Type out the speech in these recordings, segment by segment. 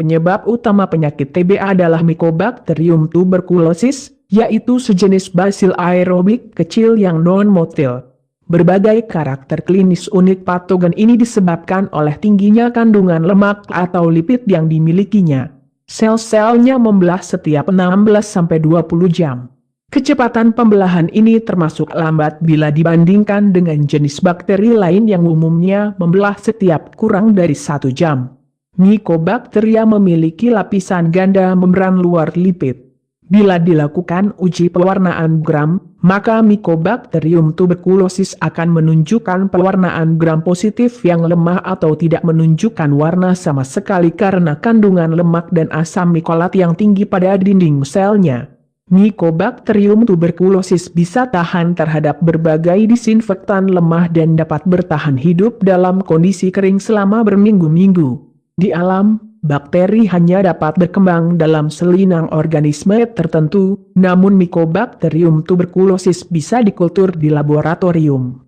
Penyebab utama penyakit TB adalah Mycobacterium tuberculosis, yaitu sejenis basil aerobik kecil yang non-motil. Berbagai karakter klinis unik patogen ini disebabkan oleh tingginya kandungan lemak atau lipid yang dimilikinya. Sel-selnya membelah setiap 16-20 jam. Kecepatan pembelahan ini termasuk lambat bila dibandingkan dengan jenis bakteri lain yang umumnya membelah setiap kurang dari 1 jam. Mycobacteria memiliki lapisan ganda membran luar lipid. Bila dilakukan uji pewarnaan gram, maka Mycobacterium tuberculosis akan menunjukkan pewarnaan gram positif yang lemah atau tidak menunjukkan warna sama sekali karena kandungan lemak dan asam mikolat yang tinggi pada dinding selnya. Mycobacterium tuberculosis bisa tahan terhadap berbagai disinfektan lemah dan dapat bertahan hidup dalam kondisi kering selama berminggu-minggu. Di alam, bakteri hanya dapat berkembang dalam selinang organisme tertentu, namun Mycobacterium tuberculosis bisa dikultur di laboratorium.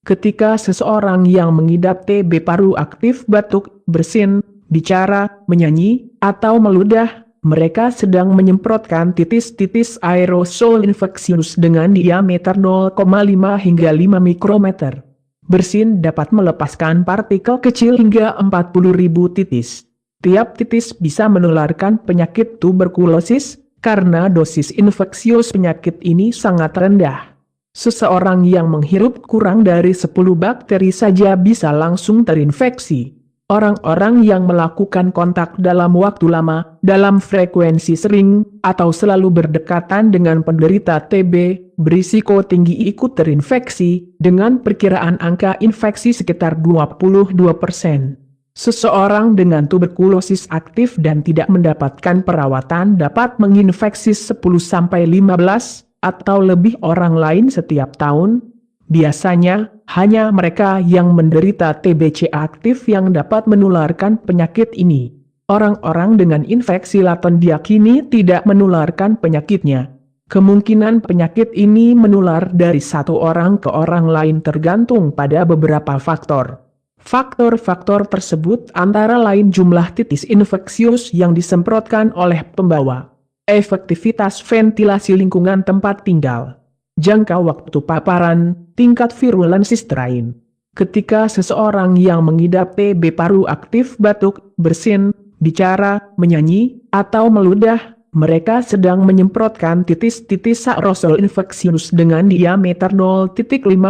Ketika seseorang yang mengidap TB paru aktif batuk, bersin, bicara, menyanyi, atau meludah, mereka sedang menyemprotkan titis-titis aerosol infeksius dengan diameter 0,5 hingga 5 mikrometer. Bersin dapat melepaskan partikel kecil hingga 40.000 titis. Tiap titis bisa menularkan penyakit tuberkulosis, karena dosis infeksius penyakit ini sangat rendah. Seseorang yang menghirup kurang dari 10 bakteri saja bisa langsung terinfeksi. Orang-orang yang melakukan kontak dalam waktu lama, dalam frekuensi sering, atau selalu berdekatan dengan penderita TB, berisiko tinggi ikut terinfeksi, dengan perkiraan angka infeksi sekitar 22%. Seseorang dengan tuberkulosis aktif dan tidak mendapatkan perawatan dapat menginfeksi 10-15 atau lebih orang lain setiap tahun. Biasanya, hanya mereka yang menderita TBC aktif yang dapat menularkan penyakit ini. Orang-orang dengan infeksi laten diyakini tidak menularkan penyakitnya. Kemungkinan penyakit ini menular dari satu orang ke orang lain tergantung pada beberapa faktor. Faktor-faktor tersebut antara lain jumlah titis infeksius yang disemprotkan oleh pembawa, efektivitas ventilasi lingkungan tempat tinggal, jangka waktu paparan, tingkat virulensi strain. Ketika seseorang yang mengidap TB paru aktif batuk, bersin, bicara, menyanyi, atau meludah, mereka sedang menyemprotkan titis-titis aerosol infeksius dengan diameter 0,5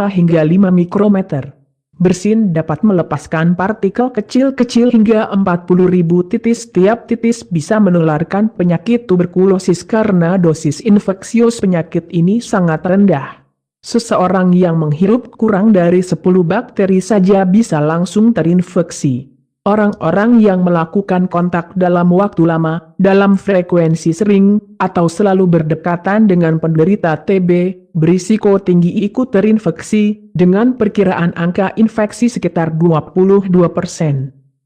hingga 5 mikrometer. Bersin dapat melepaskan partikel kecil-kecil hingga 40.000 titis. Tiap titis bisa menularkan penyakit tuberkulosis karena dosis infeksius penyakit ini sangat rendah. Seseorang yang menghirup kurang dari 10 bakteri saja bisa langsung terinfeksi. Orang-orang yang melakukan kontak dalam waktu lama, dalam frekuensi sering, atau selalu berdekatan dengan penderita TB, berisiko tinggi ikut terinfeksi, dengan perkiraan angka infeksi sekitar 22%.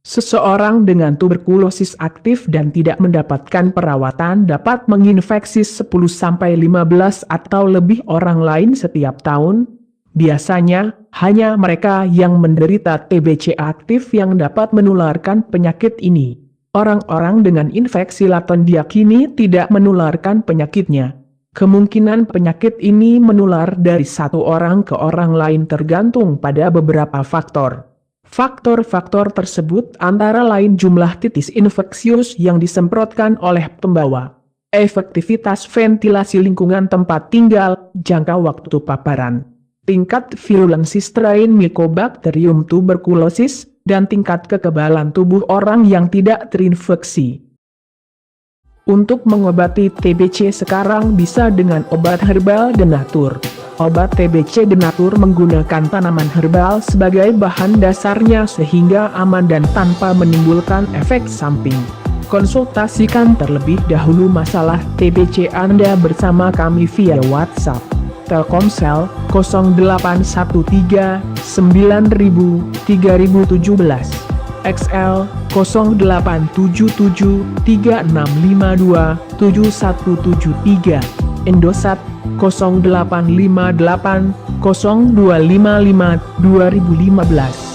Seseorang dengan tuberkulosis aktif dan tidak mendapatkan perawatan dapat menginfeksi 10-15 atau lebih orang lain setiap tahun. Biasanya, hanya mereka yang menderita TBC aktif yang dapat menularkan penyakit ini. Orang-orang dengan infeksi laten diyakini tidak menularkan penyakitnya. Kemungkinan penyakit ini menular dari satu orang ke orang lain tergantung pada beberapa faktor. Faktor-faktor tersebut antara lain jumlah titis infeksius yang disemprotkan oleh pembawa, efektivitas ventilasi lingkungan tempat tinggal, jangka waktu paparan, tingkat virulensi strain Mycobacterium tuberculosis, dan tingkat kekebalan tubuh orang yang tidak terinfeksi. Untuk mengobati TBC sekarang bisa dengan obat herbal denatur. Obat TBC denatur menggunakan tanaman herbal sebagai bahan dasarnya sehingga aman dan tanpa menimbulkan efek samping. Konsultasikan terlebih dahulu masalah TBC Anda bersama kami via WhatsApp. Telkomsel 0813 9000 3017, XL 0877 3652 7173, Indosat 0858 0255 2015.